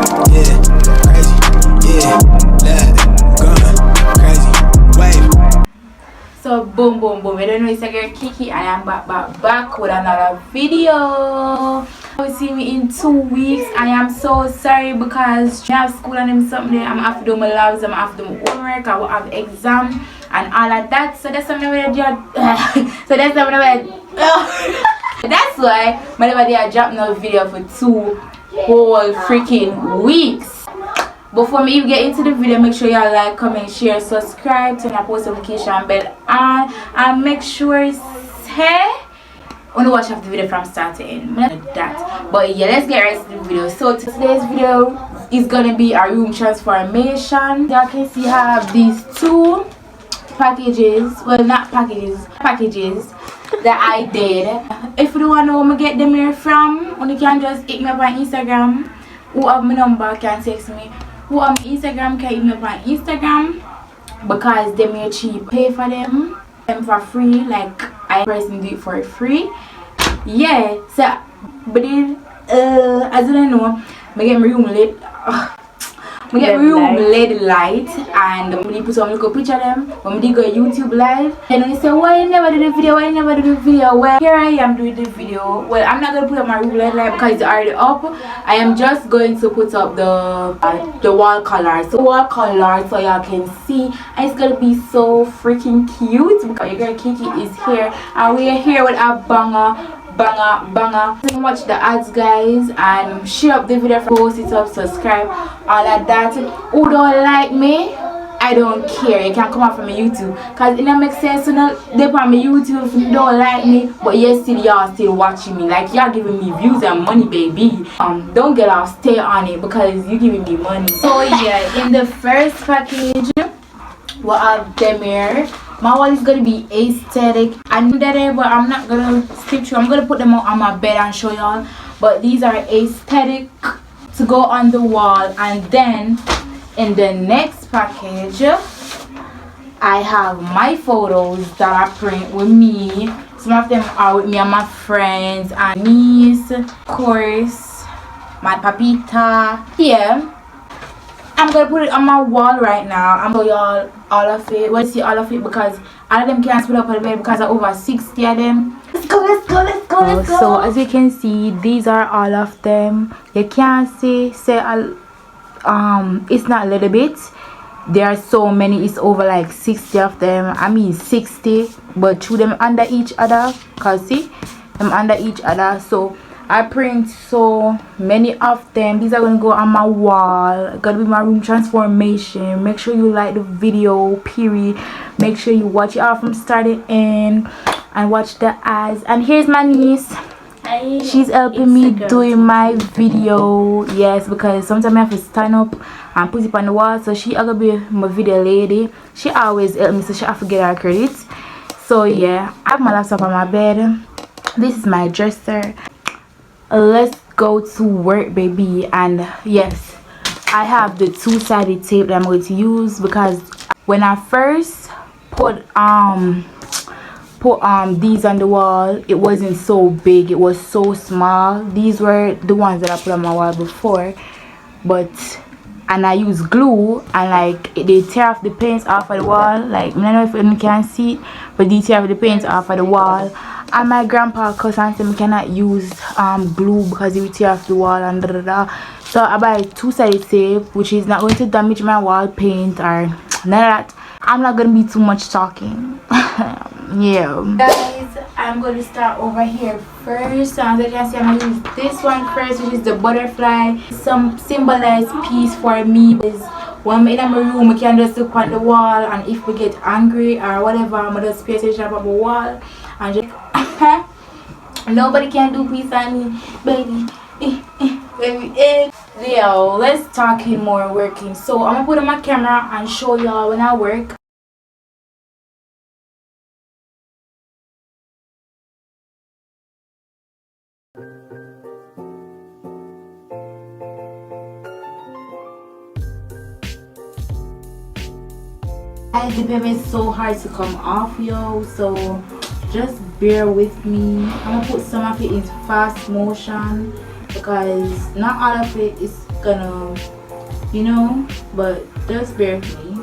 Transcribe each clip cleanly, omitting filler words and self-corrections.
Yeah, crazy. Yeah, that gun, crazy. Wave. So boom boom boom, I don't know, it's a girl Kiki and I'm back with another video. You will see me in 2 weeks. I am so sorry because I have school and them something. I'm have to do my labs, I'm have to do my homework, I will have exam and all of that. So that's something I so that's something I that's why whenever I drop no video for 2 whole freaking weeks. Before me even get into the video, make sure y'all like, comment, share, subscribe, turn your post notification bell on, and make sure only watch off the video from start to end. That. But yeah, let's get right to the video. So today's video is gonna be a room transformation. Y'all can see I have these 2 packages, well not packages that I did. If you don't want to know where I get them here from, you can just hit me up on Instagram. Who have my number can text me. Who have my Instagram can hit me up on Instagram because them are cheap. Pay for them for free, like I personally do it for free. Yeah, so but then as I don't know, I get my room lit. I get my room lit light and I put some little picture of them when I go YouTube live. And then they say, why you never do the video, why you never do the video? Well, here I am doing the video. Well, I'm not going to put up my room lit light because it's already up. I am just going to put up the wall color. So wall color so y'all can see. And it's going to be so freaking cute because your girl Kiki is here. And we are here with a banger. So watch the ads, guys, and share up the video, post it up, subscribe, all of that. Who don't like me, I don't care. You can come out from my YouTube because it don't make sense to not they on my YouTube if you don't like me, but yes, still y'all still watching me, like y'all giving me views and money, baby. Don't get off, stay on it because you giving me money. So yeah, in the first package we have them here. My wall is gonna be aesthetic. I knew that, but I'm not gonna skip through. I'm gonna put them on my bed and show y'all. But these are aesthetic to go on the wall. And then in the next package, I have my photos that I print with me. Some of them are with me and my friends and niece, of course, my papita. Yeah. I'm gonna put it on my wall right now. I'm gonna show y'all all of it. Well, see all of it because all of them can't split up on the bed because I'm over 60 of them. Let's go. So as you can see, these are all of them. You can't say it's not a little bit. There are so many. It's over like 60 of them. I mean 60, but through them under each other. Cause see them under each other. So I print so many of them. These are going to go on my wall. Gonna be my room transformation. Make sure you like the video, period. Make sure you watch it all from start to end and watch the ads. And here's my niece. She's helping me doing my video. Yes, because sometimes I have to stand up and put it on the wall. So she gonna be my video lady. She always help me, so she have to get her credit. So yeah, I have my laptop on my bed. This is my dresser. Let's go to work, baby. And yes, I have the 2-sided tape that I'm going to use because when I first put these on the wall, it wasn't so big, it was so small. These were the ones that I put on my wall before, and I use glue and like they tear off the paint off of the wall. Like I don't know if you can see it, but they tear off the paint off of the wall. And my grandpa cause and said cannot use glue because it will tear off the wall and So I buy 2-sided tape, which is not going to damage my wall paint or none of that. I'm not gonna be too much talking. Yeah, guys, I'm going to start over here first. So as you can see, I'm gonna use this one first, which is the butterfly. Some symbolized piece for me is when I'm in my room, we can just look at the wall, and if we get angry or whatever, I'm gonna just pay attention about the wall and just nobody can do peace on me, baby. Baby, Leo, let's talk more working. So I'm gonna put on my camera and show y'all when I work. The paper is so hard to come off, yo, so just bear with me. I'm gonna put some of it in fast motion because not all of it is gonna, you know, but just bear with me.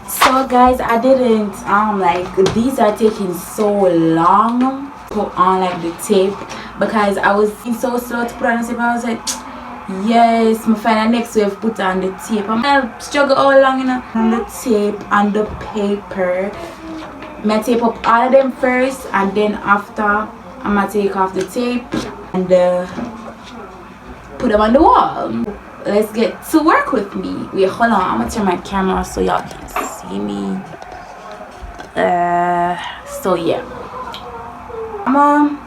So guys, I didn't like, these are taking so long to put on like the tape because I was so slow to put on the tape. I was like, yes, my find the next wave put on the tape. I'm gonna struggle all along, you know, on the tape and the paper. I'm gonna tape up all of them first, and then after I'm gonna take off the tape and put them on the wall. Let's get to work with me. Wait, hold on, I'm gonna turn my camera so y'all can see me. So yeah, I'm gonna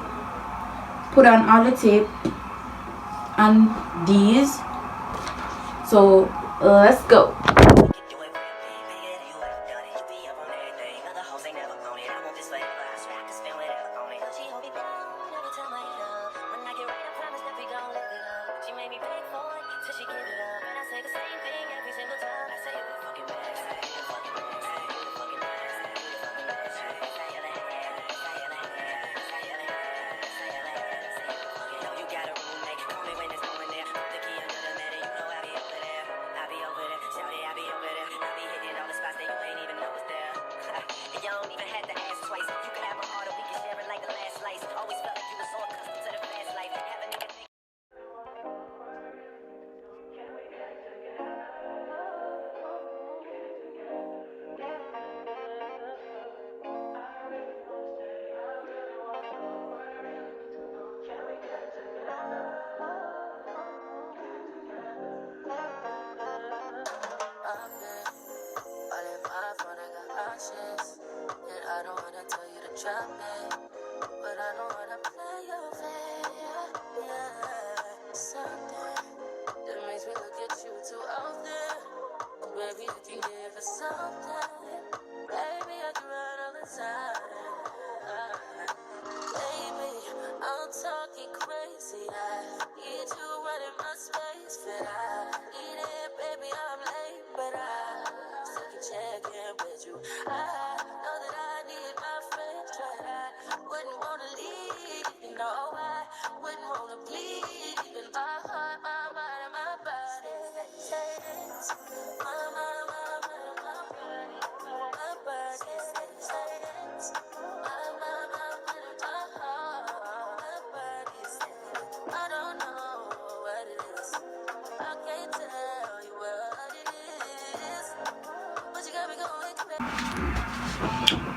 put on all the tape and these. So let's go. I don't wanna tell you to drop it, but I don't wanna play your fair. Yeah, something that makes me look at you too often. Baby, if you here for something, baby, I can run all the time. Baby, I'm talking crazy. I need you running my space, but I need it, baby. I'm late, but I still can check in with you. I know that I need my friends, but I wouldn't wanna leave. You know, I wouldn't wanna bleed in my heart, my mind, and my body.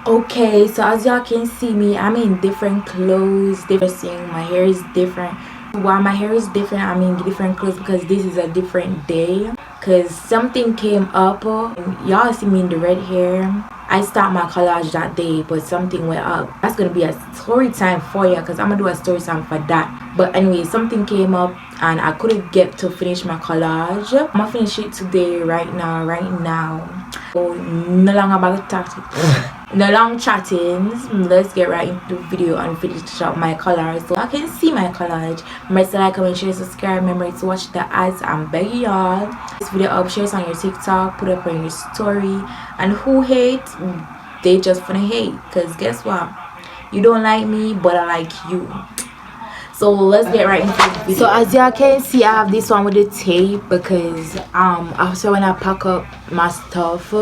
Okay, so as y'all can see me, I'm in different clothes. My hair is different. Why my hair is different, I'm in different clothes because this is a different day. Because something came up. Y'all see me in the red hair. I start my collage that day, but something went up. That's gonna be a story time for you because I'm gonna do a story time for that. But anyway, something came up and I couldn't get to finish my collage. I'm gonna finish it today, right now. Oh, no longer about tactics. No long chattings. Let's get right into the video and finish up my colors so I can see my collage. Remember to like, comment, share, subscribe. Remember to watch the ads. I'm begging y'all. This video up, share it on your TikTok, put it up on your story. And who hates, they just wanna hate. Cause guess what? You don't like me, but I like you. So let's get right into the video. So as y'all can see, I have this one with the tape because after when I pack up my stuff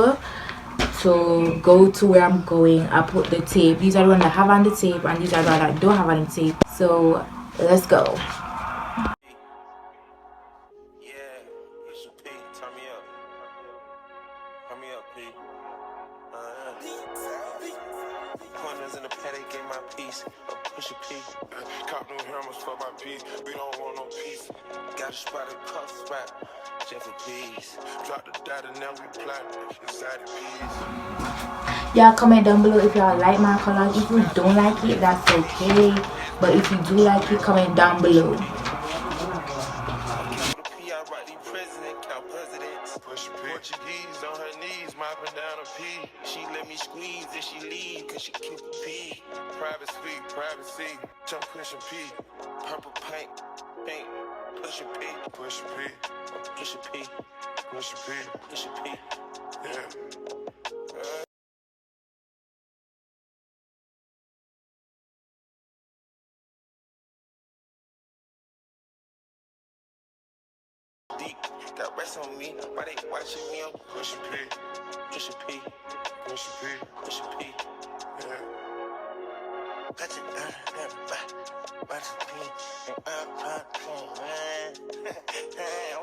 to go to where I'm going, I put the tape. These are the ones that have on the tape and these are the ones that don't have on the tape. So let's go. In the paddock, get my piece. Push a P. Cop new hammers for my piece. We don't want no peace. Got a spot of cuff spot. Just for peace. Drop the data, now we plot inside the piece. Y'all comment down below if y'all like my collage. If you don't like it, that's okay. But if you do like it, comment down below. Portuguese on her knees, mopping down a pee. She let me squeeze if she leave, cause she keep a pee. Private suite, privacy, jump push a P. Purple paint, pink, push a P. Push a P, push a P, push a P, push a P. Yeah. Deep, got rest on me, why they watching me? Push a P, push a P, push a P, push a P. Yeah. Got it,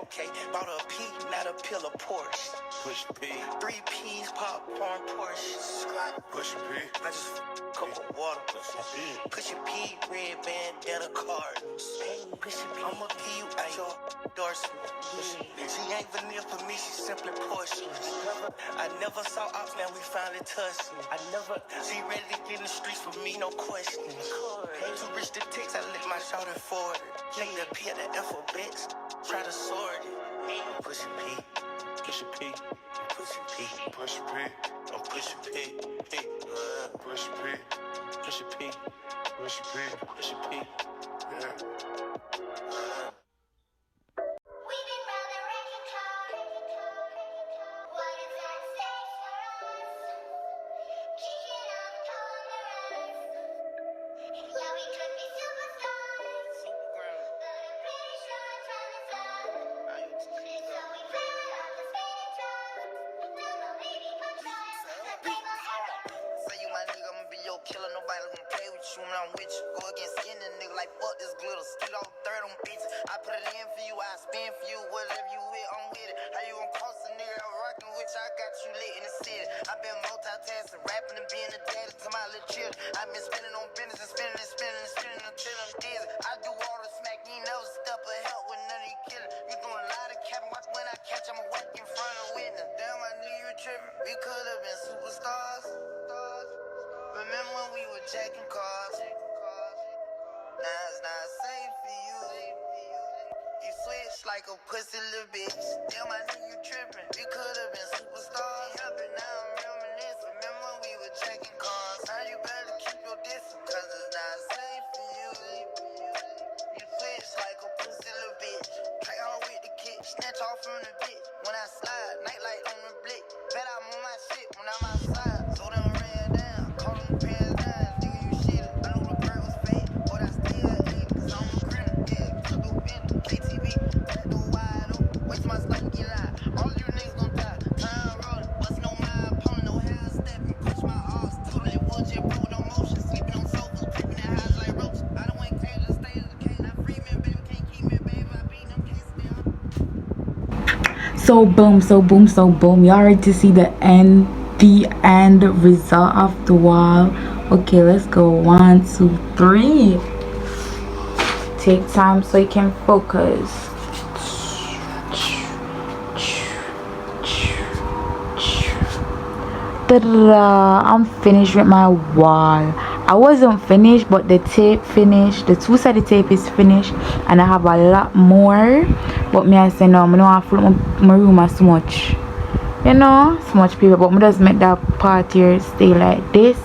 okay, bought a P, not a pill of Porsche. Push P, 3 P's, popcorn, Porsche. Push P, I just cocoa water. Push a P, red bandana cards. Push a P, I'ma give you your endorsement. She ain't vanilla for me, she simply Porsche. I never saw ops, now we finally touched. She ready to get in the streets for me, no question. Too rich to text, I let my shoulder forward. Take the P at the alphabet, try to sort it. Push a P, push a P, push a P, push a P, I'm push a P, P, push a P, push a P, push a P, push a P, yeah. Killer, nobody gonna play with you when I'm with you. Go against any nigga like fuck this glitter. Skid all third on bitches. I put it in for you, I spin for you. Whatever you with, I'm with it. How you gon' cross a nigga I'm rockin' with you? I got you lit in the city. I been multitasking, rapping and being a daddy to my little children. I been spinning on business and spinning until I'm dizzy. I do all the smack, you never step or help with none of you killing. You doing a lot of capping, watch when I catch, I'ma whack in front of witness. Damn, I knew you were tripping. We could've been superstars. Remember when we were checking cars? Now it's not safe for you. You switch like a pussy little bitch. Damn, I knew you tripping. We could've been superstars. Helping, now I'm reminiscing. Remember when we were checking cars? Now you better keep your distance, cause it's not safe for you. You switch like a pussy little bitch. Track hard with the kick, snatch off from the bitch. When I slide, nightlight on the blick. Bet I'm on my shit when I'm outside. So them ran down, call them pants down. Nigga, you shit. I know the bird was fake, but I still eat. Cause I'm a criminal, yeah. Took a pin, KTV, back door wide open. Waste my life, get out. All you niggas gon' die. Time rolling, bustin' on my opponent, no hair stepping. Push my arms, totally wood, just broke no motion. Sleeping on sofas, creeping in highs like roaches. I don't want crazy to stay as a case. Not free me, baby, can't keep me, baby. I beat them cases down. So boom, y'all ready to see the end the end result of the wall. Okay, let's go. 1, 2, 3. Take time so you can focus. I'm finished with my wall. I wasn't finished, but the tape finished. The two-sided tape is finished, and I have a lot more. But me, I say no, I don't want to fill my room as much. You know, so much people. But I just make that part here stay like this.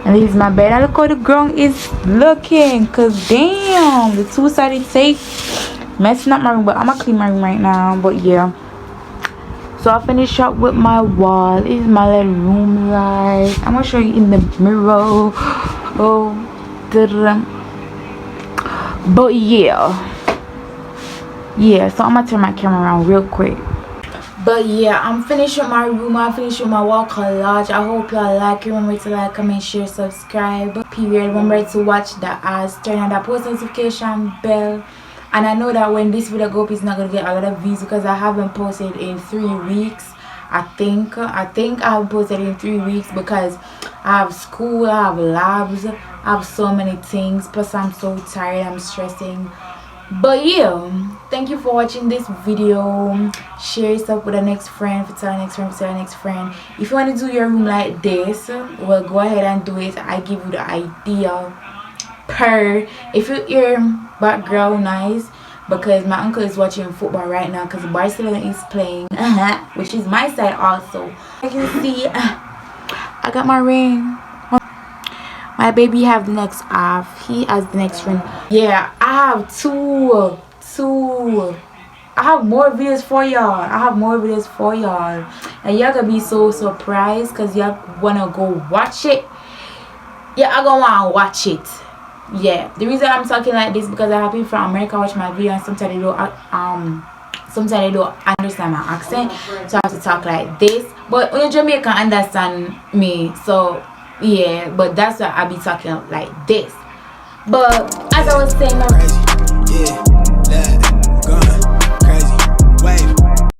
And this is my bed. And look how the ground is looking. Cause damn, the two-sided tape messing up my room. But I'm gonna clean my room right now. But yeah. So I finished up with my wall. This is my little room like. I'm gonna show you in the mirror. Oh, but yeah, so I'm gonna turn my camera around real quick. But yeah, I'm finished with my room. I'm finished with my wall collage. I hope y'all like it. Remember to like, comment, share, subscribe. Period. Remember to watch the ads, turn on the post notification bell. And I know that when this video go up, it's not gonna get a lot of views because I haven't posted in 3 weeks. I think I haven't posted in 3 weeks because I have school, I have labs, I have so many things. Plus I'm so tired, I'm stressing. But yeah, thank you for watching this video. Share stuff with the next friend, tell the next friend, tell the next friend. If you want to do your room like this, well, go ahead and do it. I give you the idea per. If you hear background noise, because my uncle is watching football right now because Barcelona is playing, which is my side also. I can see I got my ring. My baby have the next half. He has the next ring. Yeah, I have two. I have more videos for y'all. And y'all gonna be so surprised because y'all wanna go watch it. Yeah, I gonna wanna watch it. Yeah, the reason I'm talking like this because I have people from America watch my video and sometimes they don't understand my accent, so I have to talk like this. But when Jamaica understand me, so yeah, but that's why I be talking like this. But as I was saying,